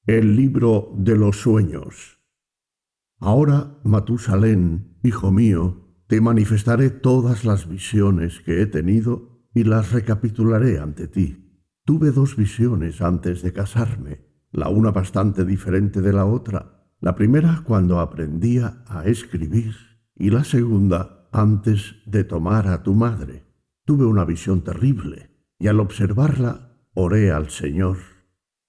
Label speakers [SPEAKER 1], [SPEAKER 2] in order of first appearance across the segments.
[SPEAKER 1] El libro de los sueños. Ahora, Matusalén, hijo mío, te manifestaré todas las visiones que he tenido y las recapitularé ante ti. Tuve dos visiones antes de casarme, la una bastante diferente de la otra. La primera cuando aprendía a escribir y la segunda antes de tomar a tu madre. Tuve una visión terrible y al observarla oré al Señor.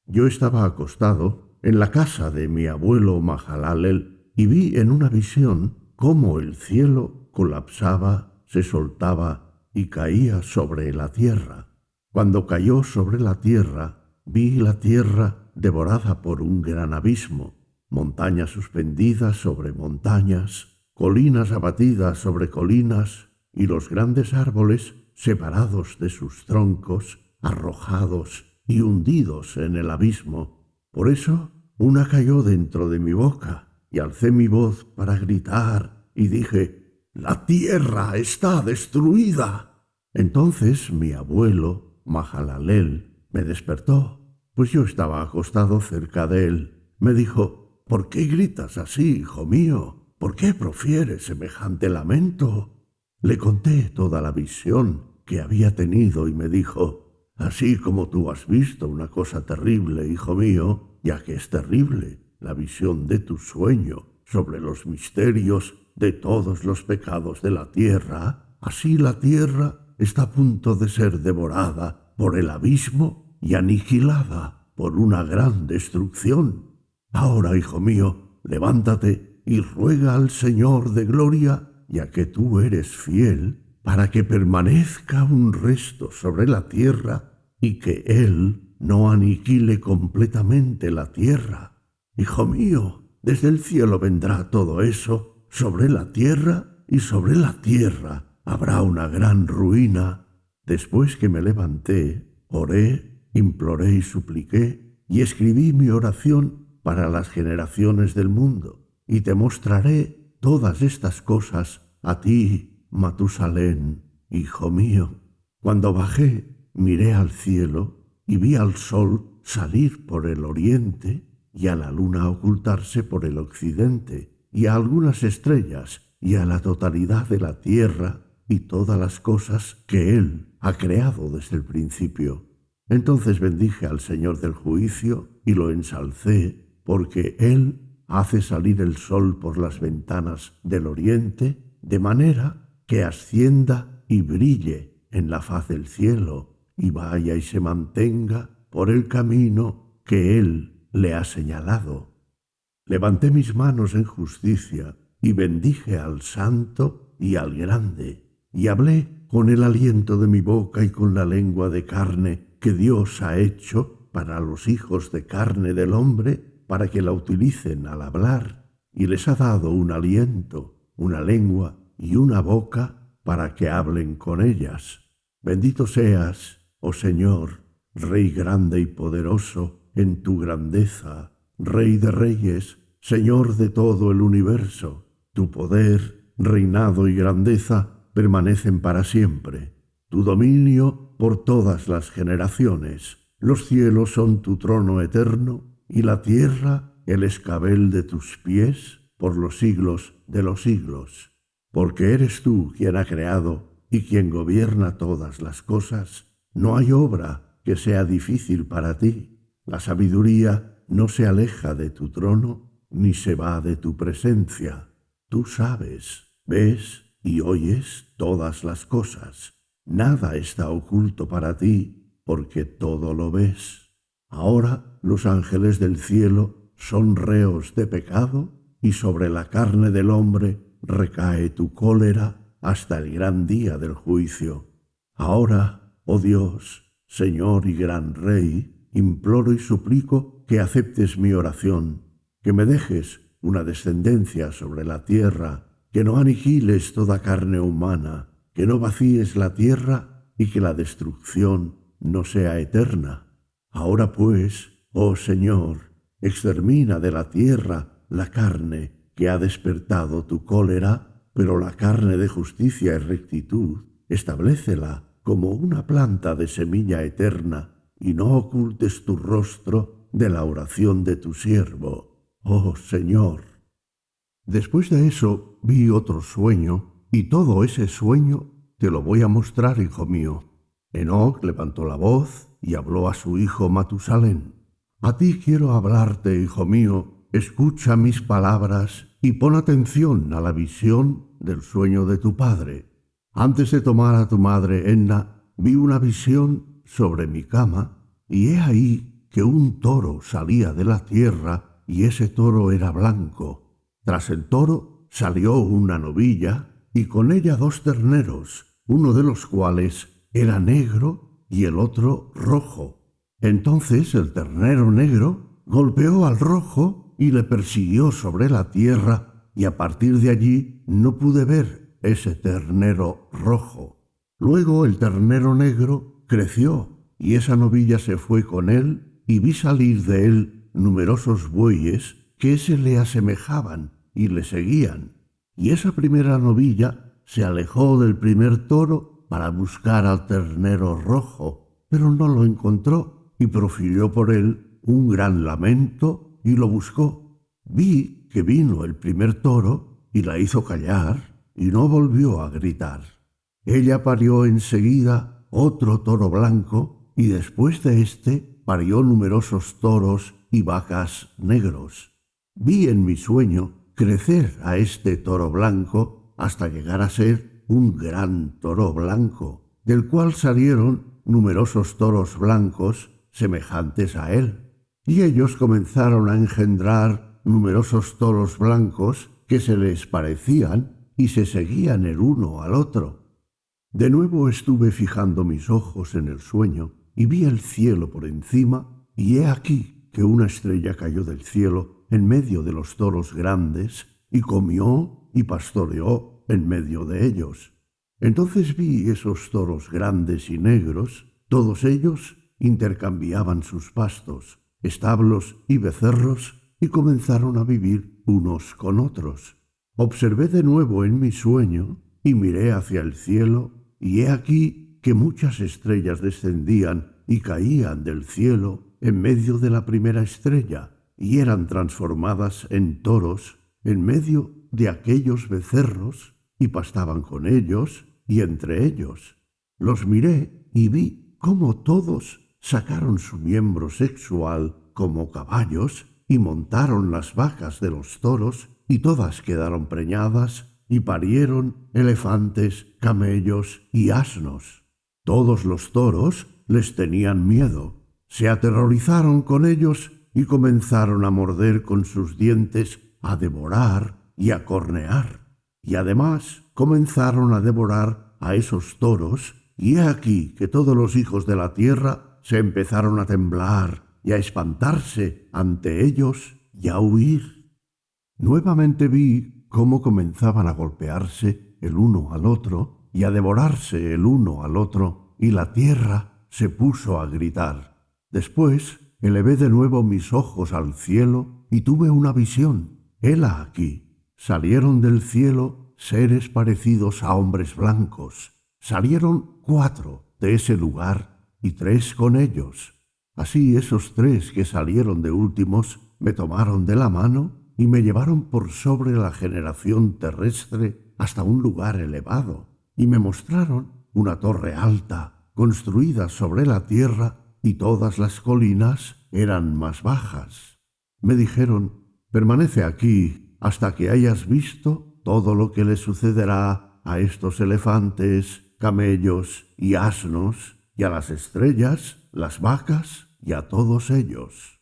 [SPEAKER 1] Yo estaba acostado en la casa de mi abuelo Mahalalel y vi en una visión cómo el cielo colapsaba, se soltaba y caía sobre la tierra. Cuando cayó sobre la tierra, vi la tierra devorada por un gran abismo, montañas suspendidas sobre montañas, colinas abatidas sobre colinas y los grandes árboles separados de sus troncos, arrojados y hundidos en el abismo. Por eso una cayó dentro de mi boca, y alcé mi voz para gritar, y dije: «¡La tierra está destruida!». Entonces mi abuelo, Mahalalel, me despertó, pues yo estaba acostado cerca de él. Me dijo: «¿Por qué gritas así, hijo mío? ¿Por qué profieres semejante lamento?». Le conté toda la visión que había tenido y me dijo: «Así como tú has visto una cosa terrible, hijo mío, ya que es terrible la visión de tu sueño sobre los misterios de todos los pecados de la tierra, así la tierra está a punto de ser devorada por el abismo y aniquilada por una gran destrucción. Ahora, hijo mío, levántate y ruega al Señor de gloria, ya que tú eres fiel, para que permanezca un resto sobre la tierra y que Él no aniquile completamente la tierra. Hijo mío, desde el cielo vendrá todo eso sobre la tierra y sobre la tierra habrá una gran ruina». Después que me levanté, oré, imploré y supliqué y escribí mi oración para las generaciones del mundo, y te mostraré todas estas cosas a ti, Matusalén, hijo mío. Cuando bajé, miré al cielo y vi al sol salir por el oriente y a la luna ocultarse por el occidente y a algunas estrellas y a la totalidad de la tierra y todas las cosas que Él ha creado desde el principio. Entonces bendije al Señor del juicio y lo ensalcé, porque Él hace salir el sol por las ventanas del oriente, de manera que ascienda y brille en la faz del cielo, y vaya y se mantenga por el camino que Él le ha señalado. Levanté mis manos en justicia y bendije al Santo y al Grande, y hablé con el aliento de mi boca y con la lengua de carne que Dios ha hecho para los hijos de carne del hombre, para que la utilicen al hablar, y les ha dado un aliento, una lengua y una boca para que hablen con ellas. Bendito seas, oh Señor, Rey grande y poderoso en tu grandeza, Rey de reyes, Señor de todo el universo. Tu poder, reinado y grandeza permanecen para siempre. Tu dominio por todas las generaciones. Los cielos son tu trono eterno y la tierra el escabel de tus pies por los siglos de los siglos. Porque eres tú quien ha creado y quien gobierna todas las cosas, no hay obra que sea difícil para ti. La sabiduría no se aleja de tu trono, ni se va de tu presencia. Tú sabes, ves y oyes todas las cosas. Nada está oculto para ti, porque todo lo ves. Ahora los ángeles del cielo son reos de pecado, y sobre la carne del hombre recae tu cólera hasta el gran día del juicio. Ahora, oh Dios, Señor y gran Rey, imploro y suplico que aceptes mi oración, que me dejes una descendencia sobre la tierra, que no aniquiles toda carne humana, que no vacíes la tierra y que la destrucción no sea eterna. Ahora pues, oh Señor, extermina de la tierra la carne que ha despertado tu cólera, pero la carne de justicia y rectitud, establécela como una planta de semilla eterna, y no ocultes tu rostro de la oración de tu siervo, oh Señor. Después de eso vi otro sueño, y todo ese sueño te lo voy a mostrar, hijo mío. Enoc levantó la voz y habló a su hijo Matusalén. A ti quiero hablarte, hijo mío, escucha mis palabras y pon atención a la visión del sueño de tu padre. Antes de tomar a tu madre Enna, vi una visión sobre mi cama, y he ahí que un toro salía de la tierra, y ese toro era blanco. Tras el toro salió una novilla, y con ella 2 terneros, uno de los cuales era negro y el otro rojo. Entonces el ternero negro golpeó al rojo y le persiguió sobre la tierra, y a partir de allí no pude ver ese ternero rojo. Luego el ternero negro creció, y esa novilla se fue con él, y vi salir de él numerosos bueyes que se le asemejaban y le seguían. Y esa primera novilla se alejó del primer toro para buscar al ternero rojo, pero no lo encontró, y profirió por él un gran lamento y lo buscó. Vi que vino el primer toro y la hizo callar, y no volvió a gritar. Ella parió enseguida otro toro blanco, y después de éste parió numerosos toros y vacas negros. Vi en mi sueño crecer a este toro blanco hasta llegar a ser un gran toro blanco, del cual salieron numerosos toros blancos semejantes a él. Y ellos comenzaron a engendrar numerosos toros blancos que se les parecían y se seguían el uno al otro. De nuevo estuve fijando mis ojos en el sueño y vi el cielo por encima, y he aquí que una estrella cayó del cielo en medio de los toros grandes y comió y pastoreó en medio de ellos. Entonces vi esos toros grandes y negros, todos ellos intercambiaban sus pastos, establos y becerros, y comenzaron a vivir unos con otros. Observé de nuevo en mi sueño y miré hacia el cielo, y he aquí que muchas estrellas descendían y caían del cielo en medio de la primera estrella, y eran transformadas en toros en medio de aquellos becerros, y pastaban con ellos y entre ellos. Los miré y vi cómo todos sacaron su miembro sexual como caballos y montaron las vacas de los toros, y todas quedaron preñadas y parieron elefantes, camellos y asnos. Todos los toros les tenían miedo, se aterrorizaron con ellos y comenzaron a morder con sus dientes, a devorar y a cornear. Y además comenzaron a devorar a esos toros, y he aquí que todos los hijos de la tierra se empezaron a temblar y a espantarse ante ellos y a huir. Nuevamente vi cómo comenzaban a golpearse el uno al otro y a devorarse el uno al otro, y la tierra se puso a gritar. Después elevé de nuevo mis ojos al cielo y tuve una visión. Hela aquí, salieron del cielo seres parecidos a hombres blancos. Salieron 4 de ese lugar y 3 con ellos. Así esos 3 que salieron de últimos me tomaron de la mano y me llevaron por sobre la generación terrestre hasta un lugar elevado, y me mostraron una torre alta, construida sobre la tierra, y todas las colinas eran más bajas. Me dijeron: permanece aquí hasta que hayas visto todo lo que le sucederá a estos elefantes, camellos y asnos, y a las estrellas, las vacas y a todos ellos.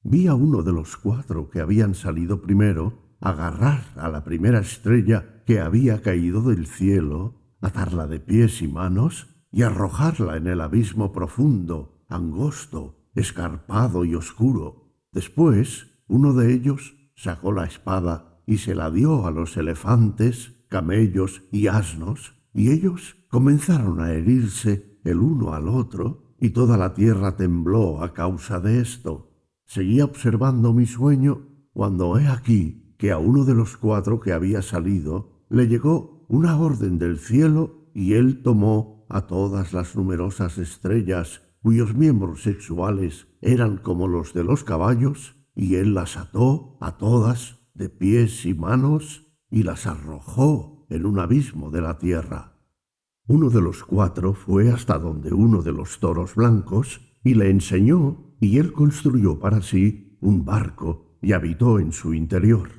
[SPEAKER 1] Vi a uno de los 4 que habían salido primero agarrar a la primera estrella que había caído del cielo, atarla de pies y manos y arrojarla en el abismo profundo, angosto, escarpado y oscuro. Después, uno de ellos sacó la espada y se la dio a los elefantes, camellos y asnos, y ellos comenzaron a herirse el uno al otro, y toda la tierra tembló a causa de esto. Seguía observando mi sueño cuando he aquí que a uno de los 4 que había salido le llegó una orden del cielo, y él tomó a todas las numerosas estrellas cuyos miembros sexuales eran como los de los caballos, y él las ató a todas de pies y manos y las arrojó en un abismo de la tierra. Uno de los 4 fue hasta donde uno de los toros blancos y le enseñó, y él construyó para sí un barco y habitó en su interior.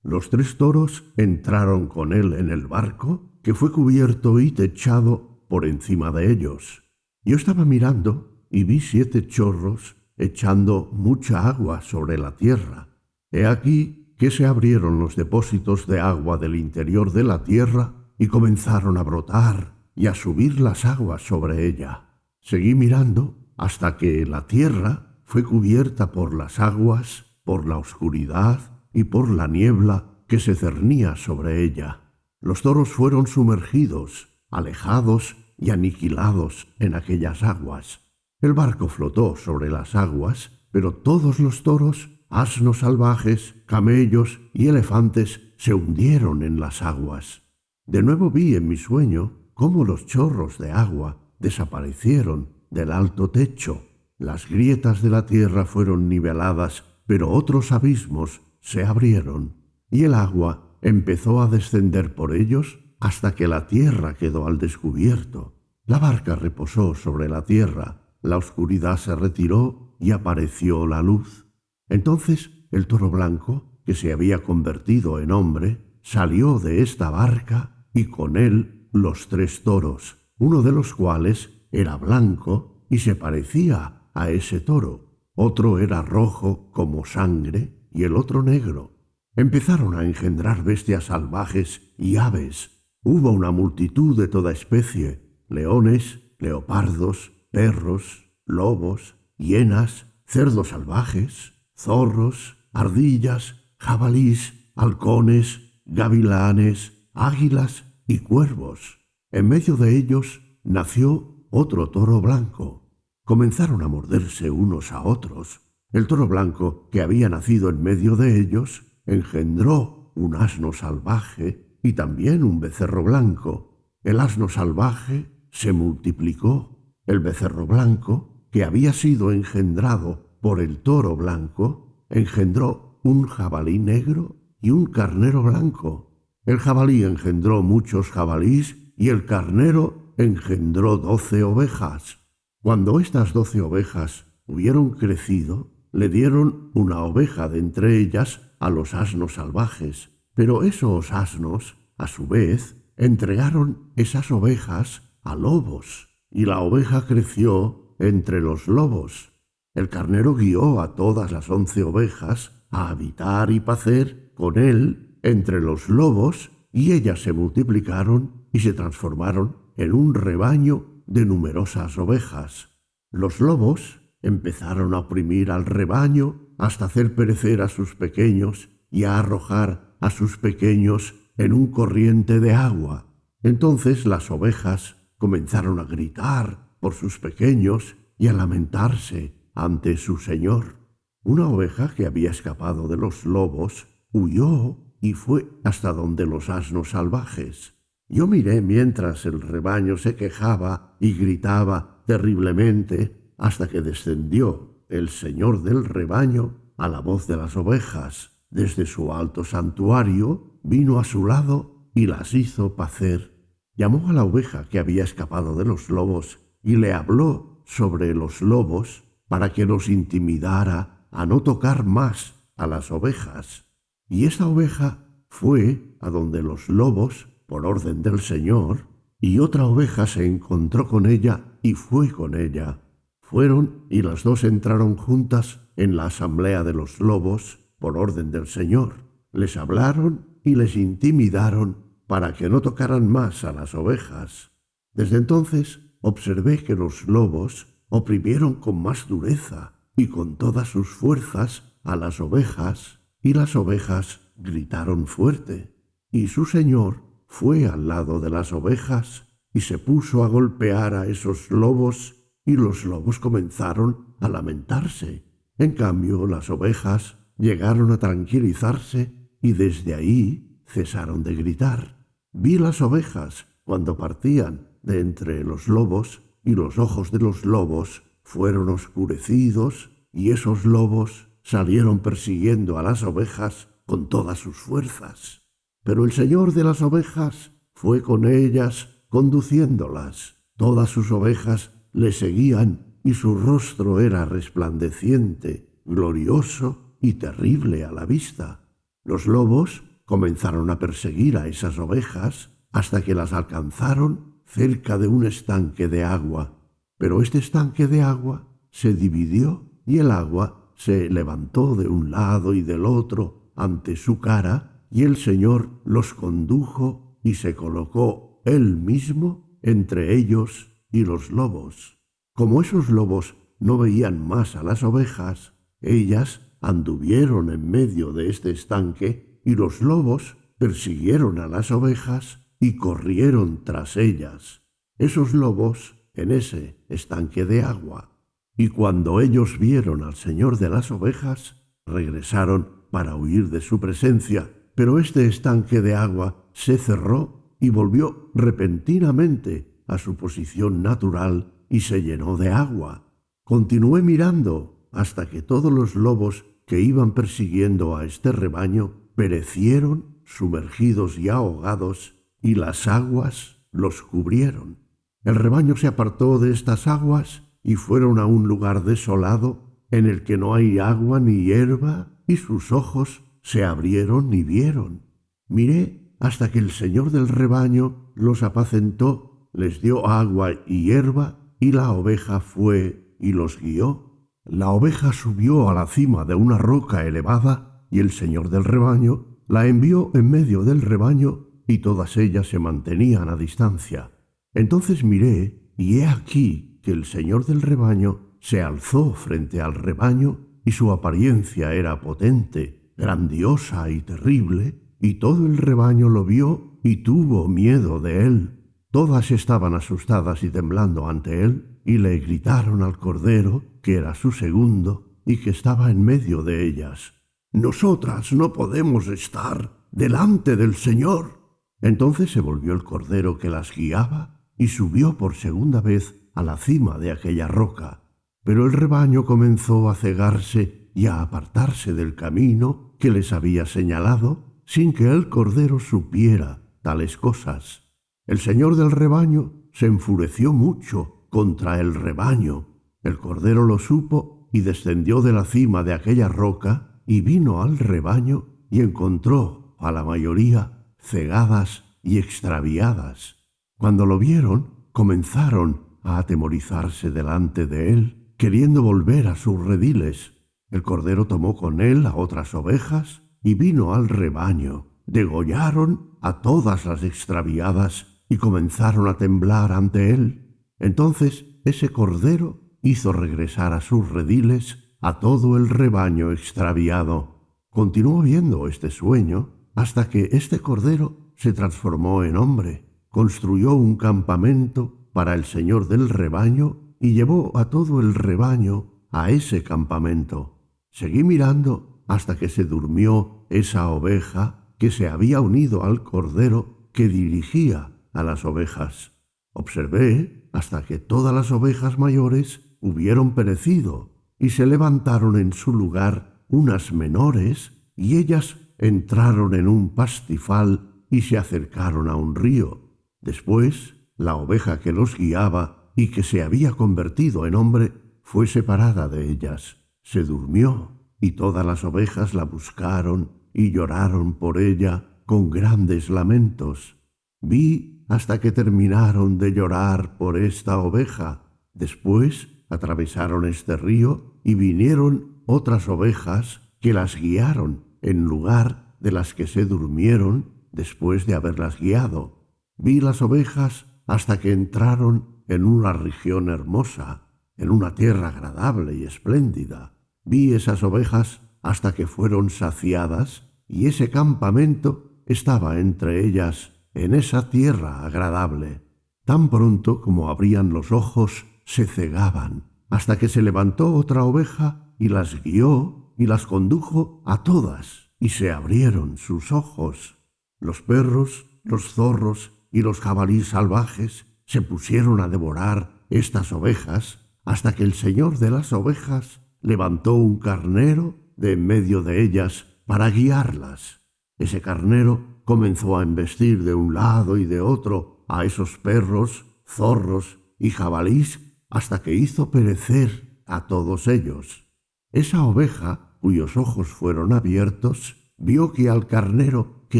[SPEAKER 1] Los 3 toros entraron con él en el barco, que fue cubierto y techado por encima de ellos. Yo estaba mirando y vi 7 chorros echando mucha agua sobre la tierra. He aquí que se abrieron los depósitos de agua del interior de la tierra y comenzaron a brotar y a subir las aguas sobre ella. Seguí mirando hasta que la tierra fue cubierta por las aguas, por la oscuridad y por la niebla que se cernía sobre ella. Los toros fueron sumergidos, alejados y aniquilados en aquellas aguas. El barco flotó sobre las aguas, pero todos los toros, asnos salvajes, camellos y elefantes se hundieron en las aguas. De nuevo vi en mi sueño cómo los chorros de agua desaparecieron del alto techo. Las grietas de la tierra fueron niveladas, pero otros abismos se abrieron, y el agua empezó a descender por ellos hasta que la tierra quedó al descubierto. La barca reposó sobre la tierra, la oscuridad se retiró y apareció la luz. Entonces el toro blanco, que se había convertido en hombre, salió de esta barca y con él los 3 toros, uno de los cuales era blanco y se parecía a ese toro. Otro era rojo como sangre y el otro negro. Empezaron a engendrar bestias salvajes y aves. Hubo una multitud de toda especie: leones, leopardos, perros, lobos, hienas, cerdos salvajes, zorros, ardillas, jabalís, halcones, gavilanes, águilas y cuervos. En medio de ellos nació otro toro blanco. Comenzaron a morderse unos a otros. El toro blanco, que había nacido en medio de ellos, engendró un asno salvaje y también un becerro blanco. El asno salvaje se multiplicó. El becerro blanco, que había sido engendrado por el toro blanco, engendró un jabalí negro y un carnero blanco. El jabalí engendró muchos jabalís y el carnero engendró 12 ovejas. Cuando estas 12 ovejas hubieron crecido, le dieron una oveja de entre ellas a los asnos salvajes, pero esos asnos, a su vez, entregaron esas ovejas a lobos, y la oveja creció entre los lobos. El carnero guió a todas las 11 ovejas a habitar y pacer con él entre los lobos, y ellas se multiplicaron y se transformaron en un rebaño de numerosas ovejas. Los lobos empezaron a oprimir al rebaño hasta hacer perecer a sus pequeños y a arrojar a sus pequeños en un corriente de agua. Entonces las ovejas comenzaron a gritar por sus pequeños y a lamentarse ante su señor. Una oveja que había escapado de los lobos huyó y fue hasta donde los asnos salvajes. Yo miré mientras el rebaño se quejaba y gritaba terriblemente hasta que descendió el señor del rebaño a la voz de las ovejas. Desde su alto santuario vino a su lado y las hizo pacer. Llamó a la oveja que había escapado de los lobos y le habló sobre los lobos para que los intimidara a no tocar más a las ovejas. Y esta oveja fue a donde los lobos, por orden del Señor, y otra oveja se encontró con ella y fue con ella. Fueron y las 2 entraron juntas en la asamblea de los lobos, por orden del Señor. Les hablaron y les intimidaron para que no tocaran más a las ovejas. Desde entonces observé que los lobos oprimieron con más dureza y con todas sus fuerzas a las ovejas, y las ovejas gritaron fuerte. Y su señor fue al lado de las ovejas y se puso a golpear a esos lobos, y los lobos comenzaron a lamentarse. En cambio, las ovejas llegaron a tranquilizarse y desde ahí cesaron de gritar. Vi las ovejas cuando partían de entre los lobos, y los ojos de los lobos fueron oscurecidos y esos lobos salieron persiguiendo a las ovejas con todas sus fuerzas. Pero el Señor de las ovejas fue con ellas conduciéndolas. Todas sus ovejas le seguían y su rostro era resplandeciente, glorioso y terrible a la vista. Los lobos comenzaron a perseguir a esas ovejas hasta que las alcanzaron cerca de un estanque de agua. Pero este estanque de agua se dividió y el agua se levantó de un lado y del otro ante su cara, y el Señor los condujo y se colocó él mismo entre ellos y los lobos. Como esos lobos no veían más a las ovejas, ellas anduvieron en medio de este estanque y los lobos persiguieron a las ovejas y corrieron tras ellas. Esos lobos en ese estanque de agua. Y cuando ellos vieron al Señor de las ovejas, regresaron para huir de su presencia, pero este estanque de agua se cerró y volvió repentinamente a su posición natural y se llenó de agua. Continué mirando hasta que todos los lobos que iban persiguiendo a este rebaño perecieron sumergidos y ahogados, y las aguas los cubrieron. El rebaño se apartó de estas aguas y fueron a un lugar desolado en el que no hay agua ni hierba, y sus ojos se abrieron y vieron. Miré hasta que el Señor del rebaño los apacentó, les dio agua y hierba, y la oveja fue y los guió. La oveja subió a la cima de una roca elevada, y el Señor del rebaño la envió en medio del rebaño, y todas ellas se mantenían a distancia. Entonces miré, y he aquí que el Señor del rebaño se alzó frente al rebaño, y su apariencia era potente, grandiosa y terrible, y todo el rebaño lo vio y tuvo miedo de él. Todas estaban asustadas y temblando ante él, y le gritaron al Cordero, que era su segundo, y que estaba en medio de ellas: «Nosotras no podemos estar delante del Señor». Entonces se volvió el Cordero que las guiaba, y subió por segunda vez a la cima de aquella roca. Pero el rebaño comenzó a cegarse y a apartarse del camino que les había señalado, sin que el Cordero supiera tales cosas. El Señor del rebaño se enfureció mucho contra el rebaño. El Cordero lo supo y descendió de la cima de aquella roca y vino al rebaño y encontró a la mayoría cegadas y extraviadas. Cuando lo vieron, comenzaron a atemorizarse delante de él, queriendo volver a sus rediles. El Cordero tomó con él a otras ovejas y vino al rebaño. Degollaron a todas las extraviadas y comenzaron a temblar ante él. Entonces ese Cordero hizo regresar a sus rediles a todo el rebaño extraviado. Continuó viendo este sueño hasta que este Cordero se transformó en hombre. Construyó un campamento para el Señor del rebaño y llevó a todo el rebaño a ese campamento. Seguí mirando hasta que se durmió esa oveja que se había unido al Cordero que dirigía a las ovejas. Observé hasta que todas las ovejas mayores hubieron perecido, y se levantaron en su lugar unas menores, y ellas entraron en un pastifal y se acercaron a un río. Después, la oveja que los guiaba y que se había convertido en hombre fue separada de ellas. Se durmió, y todas las ovejas la buscaron y lloraron por ella con grandes lamentos. Vi hasta que terminaron de llorar por esta oveja. Después atravesaron este río y vinieron otras ovejas que las guiaron en lugar de las que se durmieron después de haberlas guiado. Vi las ovejas hasta que entraron en una región hermosa, en una tierra agradable y espléndida. Vi esas ovejas hasta que fueron saciadas, y ese campamento estaba entre ellas en esa tierra agradable. Tan pronto como abrían los ojos, se cegaban, hasta que se levantó otra oveja y las guió y las condujo a todas, y se abrieron sus ojos. Los perros, los zorros y los jabalíes salvajes se pusieron a devorar estas ovejas hasta que el señor de las ovejas levantó un carnero de en medio de ellas para guiarlas. Ese carnero comenzó a embestir de un lado y de otro a esos perros, zorros y jabalís hasta que hizo perecer a todos ellos. Esa oveja, cuyos ojos fueron abiertos, vio que al carnero que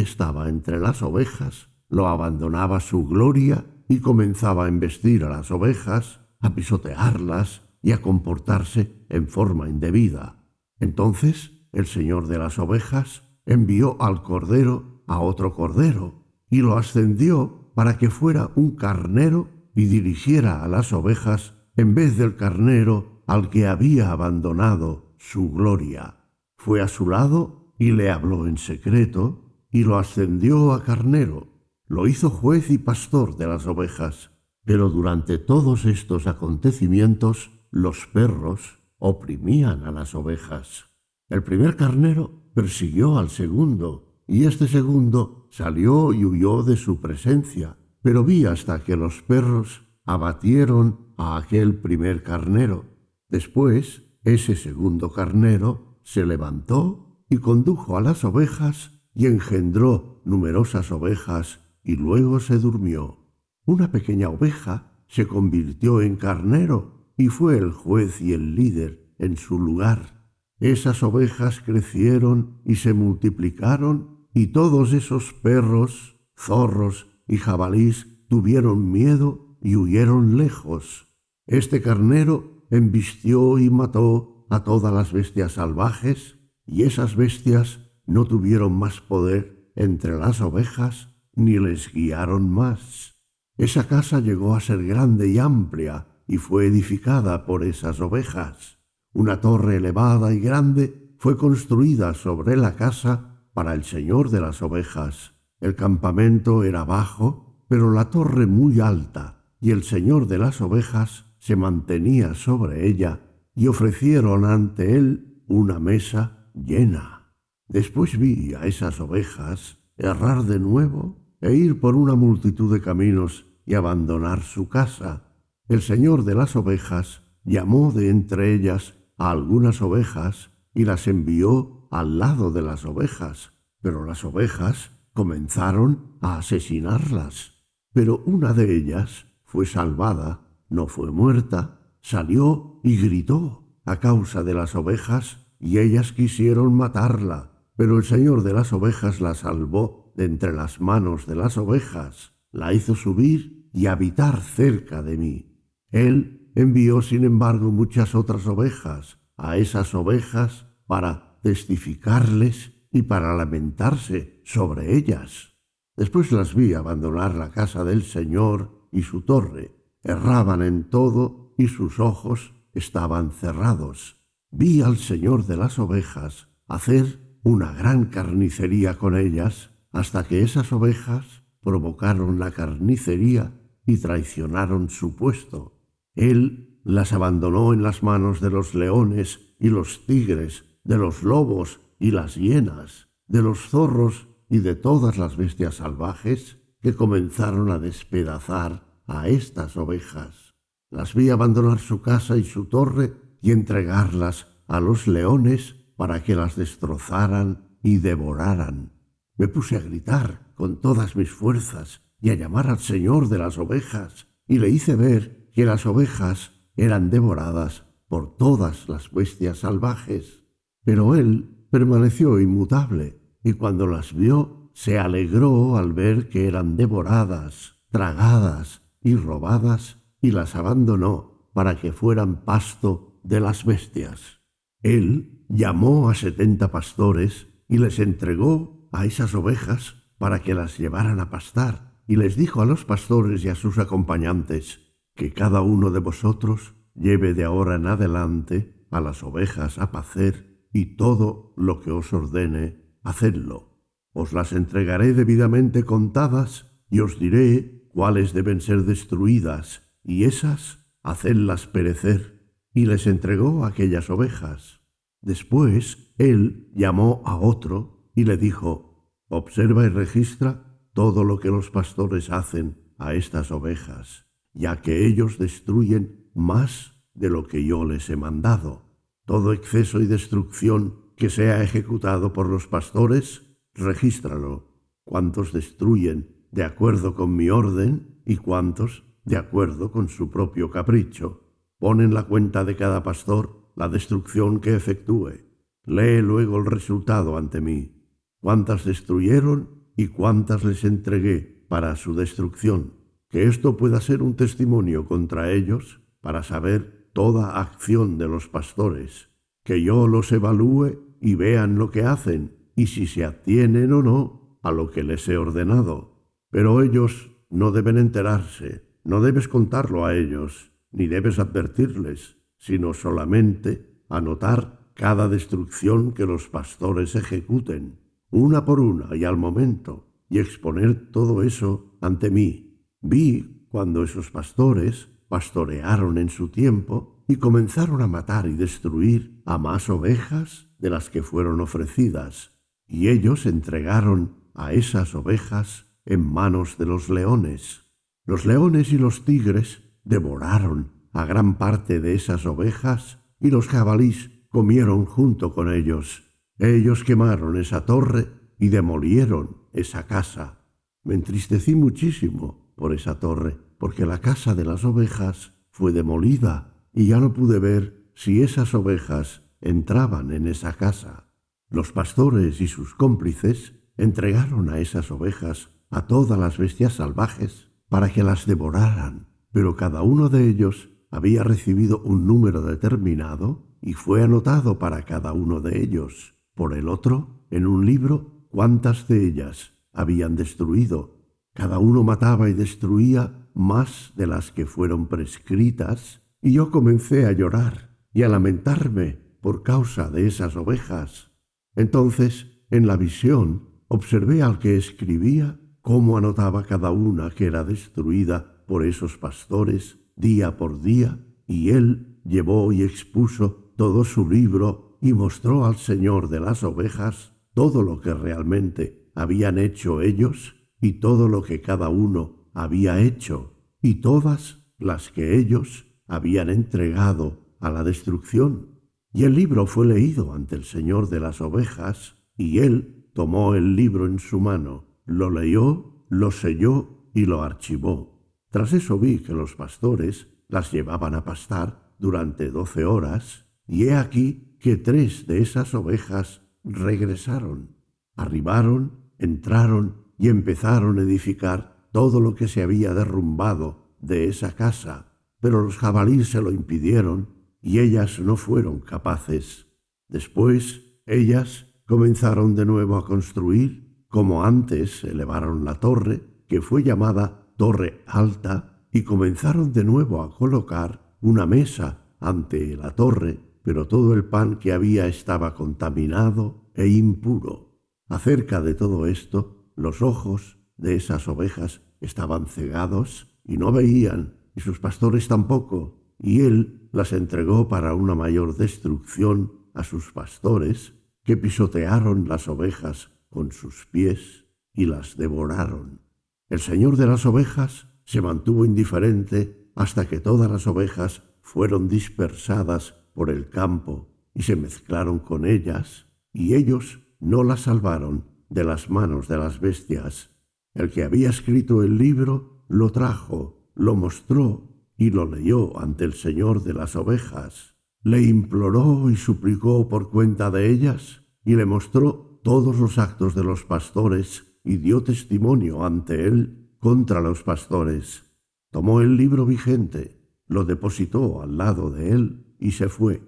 [SPEAKER 1] estaba entre las ovejas lo abandonaba su gloria y comenzaba a embestir a las ovejas, a pisotearlas y a comportarse en forma indebida. Entonces el señor de las ovejas envió al cordero a otro cordero y lo ascendió para que fuera un carnero y dirigiera a las ovejas en vez del carnero al que había abandonado su gloria. Fue a su lado y le habló en secreto y lo ascendió a carnero. Lo hizo juez y pastor de las ovejas. Pero durante todos estos acontecimientos, los perros oprimían a las ovejas. El primer carnero persiguió al segundo, y este segundo salió y huyó de su presencia. Pero vi hasta que los perros abatieron a aquel primer carnero. Después, ese segundo carnero se levantó y condujo a las ovejas y engendró numerosas ovejas y luego se durmió. Una pequeña oveja se convirtió en carnero y fue el juez y el líder en su lugar. Esas ovejas crecieron y se multiplicaron y todos esos perros, zorros y jabalís tuvieron miedo y huyeron lejos. Este carnero embistió y mató a todas las bestias salvajes y esas bestias no tuvieron más poder entre las ovejas ni les guiaron más. Esa casa llegó a ser grande y amplia y fue edificada por esas ovejas. Una torre elevada y grande fue construida sobre la casa para el señor de las ovejas. El campamento era bajo, pero la torre muy alta, y el señor de las ovejas se mantenía sobre ella, y ofrecieron ante él una mesa llena. Después vi a esas ovejas errar de nuevo e ir por una multitud de caminos y abandonar su casa. El señor de las ovejas llamó de entre ellas a algunas ovejas y las envió al lado de las ovejas, pero las ovejas comenzaron a asesinarlas. Pero una de ellas fue salvada, no fue muerta, salió y gritó a causa de las ovejas y ellas quisieron matarla, pero el señor de las ovejas la salvó de entre las manos de las ovejas, la hizo subir y habitar cerca de mí. Él envió, sin embargo, muchas otras ovejas a esas ovejas para testificarles y para lamentarse sobre ellas. Después las vi abandonar la casa del Señor y su torre. Erraban en todo y sus ojos estaban cerrados. Vi al Señor de las ovejas hacer una gran carnicería con ellas, hasta que esas ovejas provocaron la carnicería y traicionaron su puesto. Él las abandonó en las manos de los leones y los tigres, de los lobos y las hienas, de los zorros y de todas las bestias salvajes que comenzaron a despedazar a estas ovejas. Las vi abandonar su casa y su torre y entregarlas a los leones para que las destrozaran y devoraran. Me puse a gritar con todas mis fuerzas y a llamar al Señor de las ovejas, y le hice ver que las ovejas eran devoradas por todas las bestias salvajes. Pero él permaneció inmutable, y cuando las vio, se alegró al ver que eran devoradas, tragadas y robadas, y las abandonó para que fueran pasto de las bestias. Él llamó a 70 pastores y les entregó a esas ovejas para que las llevaran a pastar, y les dijo a los pastores y a sus acompañantes que cada uno de vosotros lleve de ahora en adelante a las ovejas a pacer, y todo lo que os ordene, hacedlo. Os las entregaré debidamente contadas y os diré cuáles deben ser destruidas, y esas hacedlas perecer. Y les entregó aquellas ovejas. Después él llamó a otro y le dijo: observa y registra todo lo que los pastores hacen a estas ovejas, ya que ellos destruyen más de lo que yo les he mandado. Todo exceso y destrucción que sea ejecutado por los pastores, regístralo. Cuántos destruyen de acuerdo con mi orden y cuántos de acuerdo con su propio capricho. Pon en la cuenta de cada pastor la destrucción que efectúe. Lee luego el resultado ante mí. Cuántas destruyeron y cuántas les entregué para su destrucción. Que esto pueda ser un testimonio contra ellos para saber toda acción de los pastores. Que yo los evalúe y vean lo que hacen y si se atienen o no a lo que les he ordenado. Pero ellos no deben enterarse, no debes contarlo a ellos, ni debes advertirles, sino solamente anotar cada destrucción que los pastores ejecuten, una por una y al momento, y exponer todo eso ante mí. Vi cuando esos pastores pastorearon en su tiempo y comenzaron a matar y destruir a más ovejas de las que fueron ofrecidas, y ellos entregaron a esas ovejas en manos de los leones. Los leones y los tigres devoraron a gran parte de esas ovejas y los jabalís comieron junto con ellos. Ellos quemaron esa torre y demolieron esa casa. Me entristecí muchísimo por esa torre, porque la casa de las ovejas fue demolida y ya no pude ver si esas ovejas entraban en esa casa. Los pastores y sus cómplices entregaron a esas ovejas a todas las bestias salvajes para que las devoraran, pero cada uno de ellos había recibido un número determinado y fue anotado para cada uno de ellos, por el otro, en un libro, cuántas de ellas habían destruido. Cada uno mataba y destruía más de las que fueron prescritas, y yo comencé a llorar y a lamentarme por causa de esas ovejas. Entonces, en la visión, observé al que escribía cómo anotaba cada una que era destruida por esos pastores día por día, y él llevó y expuso todo su libro y mostró al Señor de las ovejas todo lo que realmente habían hecho ellos y todo lo que cada uno había hecho y todas las que ellos habían entregado a la destrucción. Y el libro fue leído ante el Señor de las ovejas, y él tomó el libro en su mano, lo leyó, lo selló y lo archivó. Tras eso vi que los pastores las llevaban a pastar durante 12 horas, y he aquí que 3 de esas ovejas regresaron. Arribaron, entraron y empezaron a edificar todo lo que se había derrumbado de esa casa, pero los jabalíes se lo impidieron y ellas no fueron capaces. Después, ellas comenzaron de nuevo a construir, como antes elevaron la torre, que fue llamada Torre Alta, y comenzaron de nuevo a colocar una mesa ante la torre, pero todo el pan que había estaba contaminado e impuro. Acerca de todo esto, los ojos de esas ovejas estaban cegados y no veían, y sus pastores tampoco, y él las entregó para una mayor destrucción a sus pastores, que pisotearon las ovejas con sus pies y las devoraron. El Señor de las ovejas se mantuvo indiferente hasta que todas las ovejas fueron dispersadas por el campo y se mezclaron con ellas, y ellos no las salvaron de las manos de las bestias. El que había escrito el libro lo trajo, lo mostró y lo leyó ante el Señor de las ovejas. Le imploró y suplicó por cuenta de ellas, y le mostró todos los actos de los pastores, y dio testimonio ante él contra los pastores. Tomó el libro vigente, lo depositó al lado de él y se fue.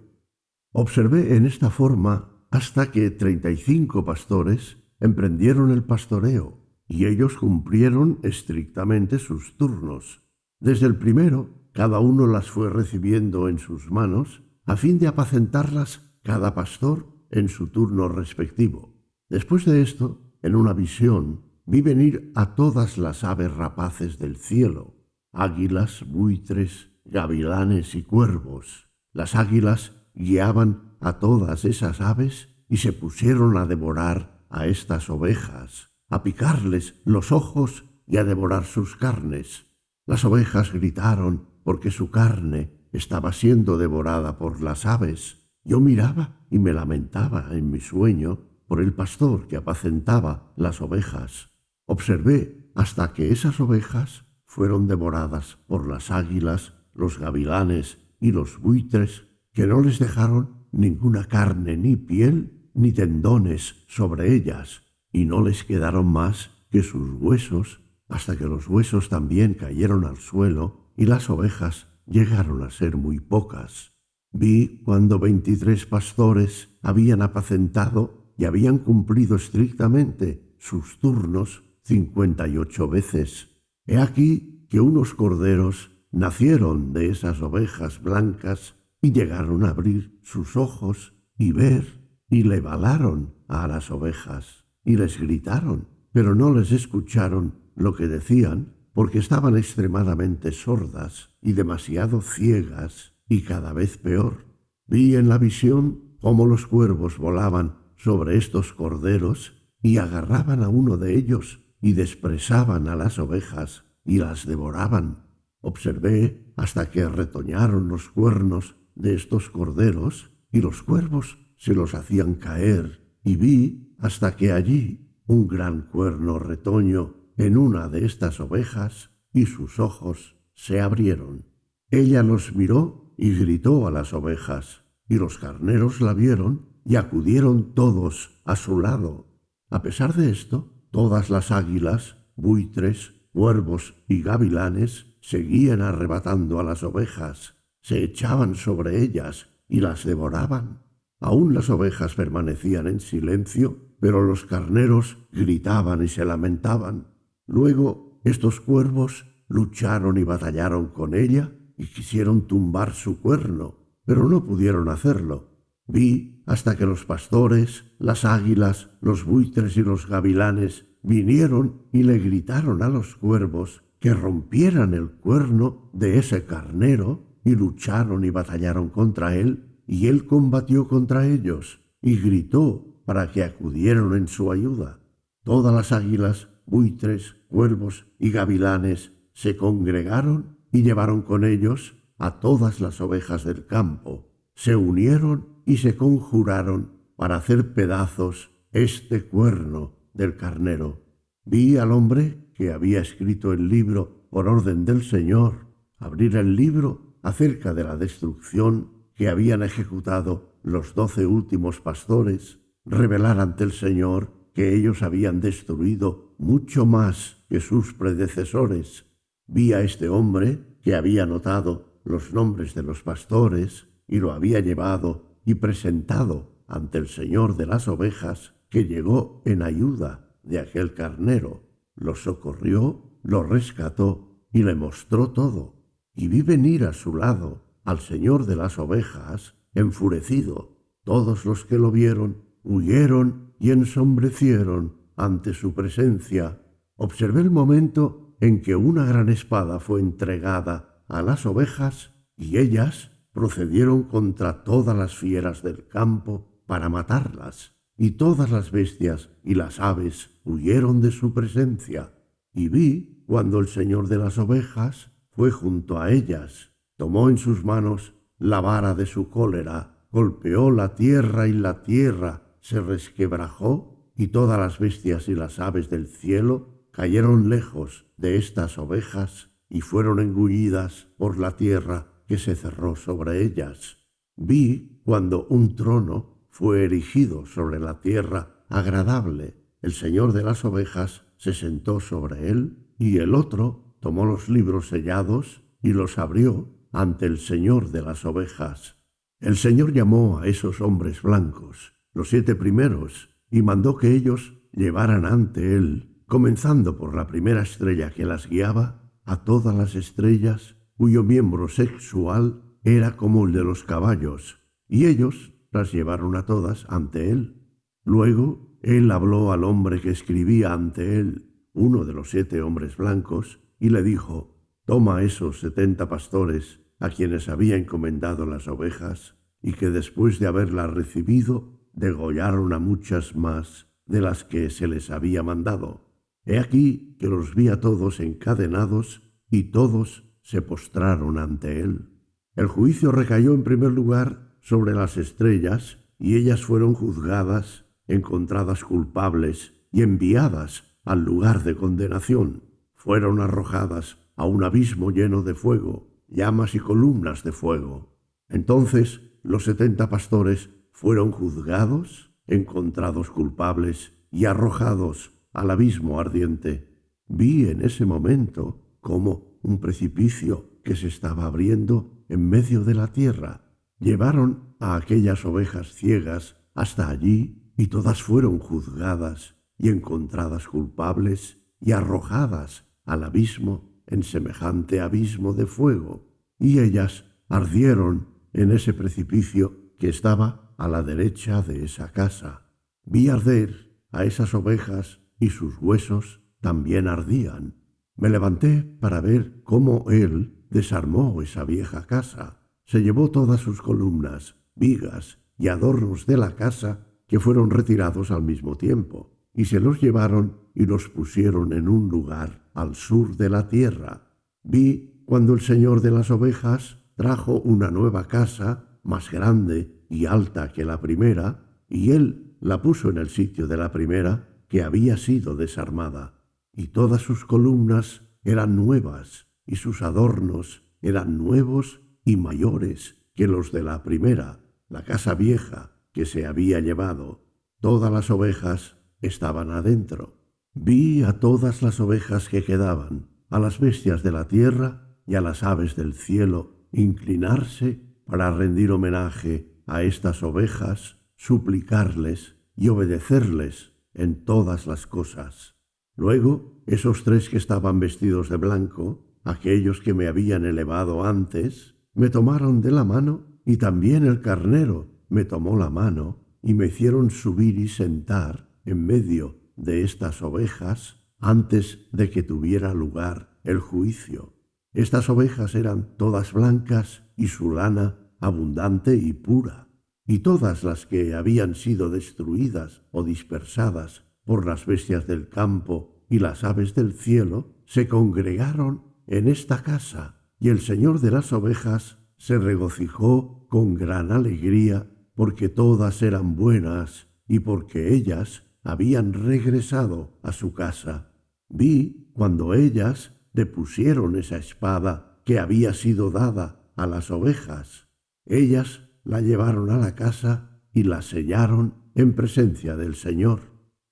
[SPEAKER 1] Observé en esta forma hasta que 35 pastores emprendieron el pastoreo, y ellos cumplieron estrictamente sus turnos. Desde el primero, cada uno las fue recibiendo en sus manos, a fin de apacentarlas cada pastor en su turno respectivo. Después de esto, en una visión, vi venir a todas las aves rapaces del cielo, águilas, buitres, gavilanes y cuervos. Las águilas guiaban a todas esas aves y se pusieron a devorar a estas ovejas, a picarles los ojos y a devorar sus carnes. Las ovejas gritaron porque su carne estaba siendo devorada por las aves. Yo miraba y me lamentaba en mi sueño por el pastor que apacentaba las ovejas. Observé hasta que esas ovejas fueron devoradas por las águilas, los gavilanes y los buitres, que no les dejaron ninguna carne, ni piel, ni tendones sobre ellas, y no les quedaron más que sus huesos, hasta que los huesos también cayeron al suelo, y las ovejas llegaron a ser muy pocas. Vi cuando 23 pastores habían apacentado y habían cumplido estrictamente sus turnos 58 veces. He aquí que unos corderos nacieron de esas ovejas blancas y llegaron a abrir sus ojos y ver, y le balaron a las ovejas, y les gritaron, pero no les escucharon lo que decían, porque estaban extremadamente sordas y demasiado ciegas, y cada vez peor. Vi en la visión cómo los cuervos volaban sobre estos corderos y agarraban a uno de ellos y despresaban a las ovejas y las devoraban. Observé hasta que retoñaron los cuernos de estos corderos y los cuervos se los hacían caer, y vi hasta que allí un gran cuerno retoño en una de estas ovejas y sus ojos se abrieron. Ella los miró y gritó a las ovejas, y los carneros la vieron y acudieron todos a su lado. A pesar de esto, todas las águilas, buitres, cuervos y gavilanes seguían arrebatando a las ovejas, se echaban sobre ellas y las devoraban. Aún las ovejas permanecían en silencio, pero los carneros gritaban y se lamentaban. Luego estos cuervos lucharon y batallaron con ella y quisieron tumbar su cuerno, pero no pudieron hacerlo. Vi hasta que los pastores, las águilas, los buitres y los gavilanes vinieron y le gritaron a los cuervos que rompieran el cuerno de ese carnero, y lucharon y batallaron contra él, y él combatió contra ellos y gritó para que acudieran en su ayuda. Todas las águilas, buitres, cuervos y gavilanes se congregaron y llevaron con ellos a todas las ovejas del campo. Se unieron y se conjuraron para hacer pedazos este cuerno del carnero. Vi al hombre que había escrito el libro por orden del Señor abrir el libro acerca de la destrucción que habían ejecutado los 12 últimos pastores, revelar ante el Señor que ellos habían destruido mucho más que sus predecesores. Vi a este hombre que había anotado los nombres de los pastores y lo había llevado y presentado ante el Señor de las ovejas, que llegó en ayuda de aquel carnero, lo socorrió, lo rescató y le mostró todo. Y vi venir a su lado al Señor de las ovejas, enfurecido. Todos los que lo vieron huyeron y ensombrecieron ante su presencia. Observé el momento en que una gran espada fue entregada a las ovejas, y ellas procedieron contra todas las fieras del campo para matarlas, y todas las bestias y las aves huyeron de su presencia. Y vi cuando el Señor de las ovejas fue junto a ellas, tomó en sus manos la vara de su cólera, golpeó la tierra y la tierra se resquebrajó, y todas las bestias y las aves del cielo cayeron lejos de estas ovejas y fueron engullidas por la tierra que se cerró sobre ellas. Vi cuando un trono fue erigido sobre la tierra agradable. El Señor de las ovejas se sentó sobre él, y el otro tomó los libros sellados y los abrió ante el Señor de las ovejas. El Señor llamó a esos hombres blancos, los 7 primeros, y mandó que ellos llevaran ante él, comenzando por la primera estrella que las guiaba, a todas las estrellas cuyo miembro sexual era como el de los caballos, y ellos las llevaron a todas ante él. Luego él habló al hombre que escribía ante él, uno de los 7 hombres blancos, y le dijo: toma esos 70 pastores a quienes había encomendado las ovejas, y que después de haberlas recibido, degollaron a muchas más de las que se les había mandado. He aquí que los vi a todos encadenados, y todos se postraron ante él. El juicio recayó en primer lugar sobre las estrellas, y ellas fueron juzgadas, encontradas culpables y enviadas al lugar de condenación. Fueron arrojadas a un abismo lleno de fuego, llamas y columnas de fuego. Entonces los 70 pastores fueron juzgados, encontrados culpables y arrojados al abismo ardiente. Vi en ese momento como un precipicio que se estaba abriendo en medio de la tierra. Llevaron a aquellas ovejas ciegas hasta allí y todas fueron juzgadas y encontradas culpables y arrojadas al abismo, en semejante abismo de fuego. Y ellas ardieron en ese precipicio que estaba a la derecha de esa casa. Vi arder a esas ovejas y sus huesos también ardían. Me levanté para ver cómo él desarmó esa vieja casa. Se llevó todas sus columnas, vigas y adornos de la casa, que fueron retirados al mismo tiempo, y se los llevaron y los pusieron en un lugar al sur de la tierra. Vi cuando el Señor de las ovejas trajo una nueva casa, más grande y alta que la primera, y él la puso en el sitio de la primera, que había sido desarmada. Y todas sus columnas eran nuevas, y sus adornos eran nuevos y mayores que los de la primera, la casa vieja que se había llevado. Todas las ovejas estaban adentro. Vi a todas las ovejas que quedaban, a las bestias de la tierra y a las aves del cielo, inclinarse para rendir homenaje a estas ovejas, suplicarles y obedecerles en todas las cosas. Luego, esos 3 que estaban vestidos de blanco, aquellos que me habían elevado antes, me tomaron de la mano, y también el carnero me tomó la mano, y me hicieron subir y sentar en medio de estas ovejas antes de que tuviera lugar el juicio. Estas ovejas eran todas blancas y su lana abundante y pura, y todas las que habían sido destruidas o dispersadas por las bestias del campo y las aves del cielo se congregaron en esta casa, y el Señor de las ovejas se regocijó con gran alegría, porque todas eran buenas y porque ellas habían regresado a su casa. Vi cuando ellas depusieron esa espada que había sido dada a las ovejas. Ellas la llevaron a la casa y la sellaron en presencia del Señor.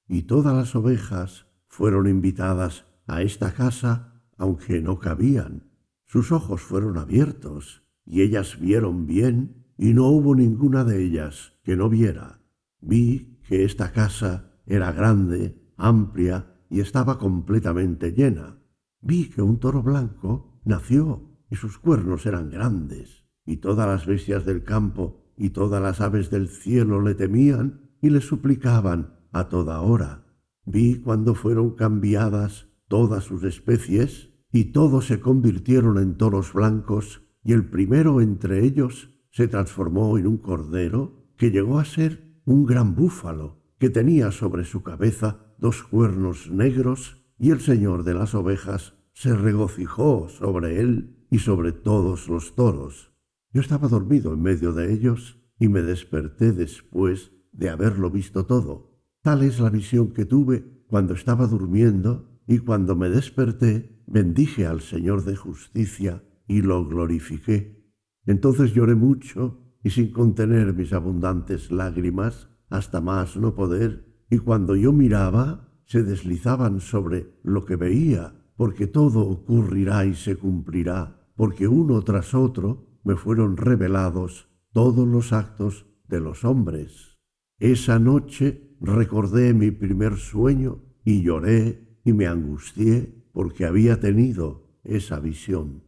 [SPEAKER 1] Y todas las ovejas fueron invitadas a esta casa, aunque no cabían. Sus ojos fueron abiertos, y ellas vieron bien, y no hubo ninguna de ellas que no viera. Vi que esta casa era grande, amplia, y estaba completamente llena. Vi que un toro blanco nació, y sus cuernos eran grandes, y todas las bestias del campo y todas las aves del cielo le temían y le suplicaban a toda hora. Vi cuando fueron cambiadas todas sus especies, y todos se convirtieron en toros blancos, y el primero entre ellos se transformó en un cordero, que llegó a ser un gran búfalo, que tenía sobre su cabeza 2 cuernos negros, y el Señor de las ovejas se regocijó sobre él y sobre todos los toros. Yo estaba dormido en medio de ellos, y me desperté después de haberlo visto todo. Tal es la visión que tuve cuando estaba durmiendo, y cuando me desperté, bendije al Señor de justicia y lo glorifiqué. Entonces lloré mucho, y sin contener mis abundantes lágrimas, hasta más no poder, y cuando yo miraba, se deslizaban sobre lo que veía, porque todo ocurrirá y se cumplirá, porque uno tras otro me fueron revelados todos los actos de los hombres. Esa noche recordé mi primer sueño, y lloré y me angustié porque había tenido esa visión.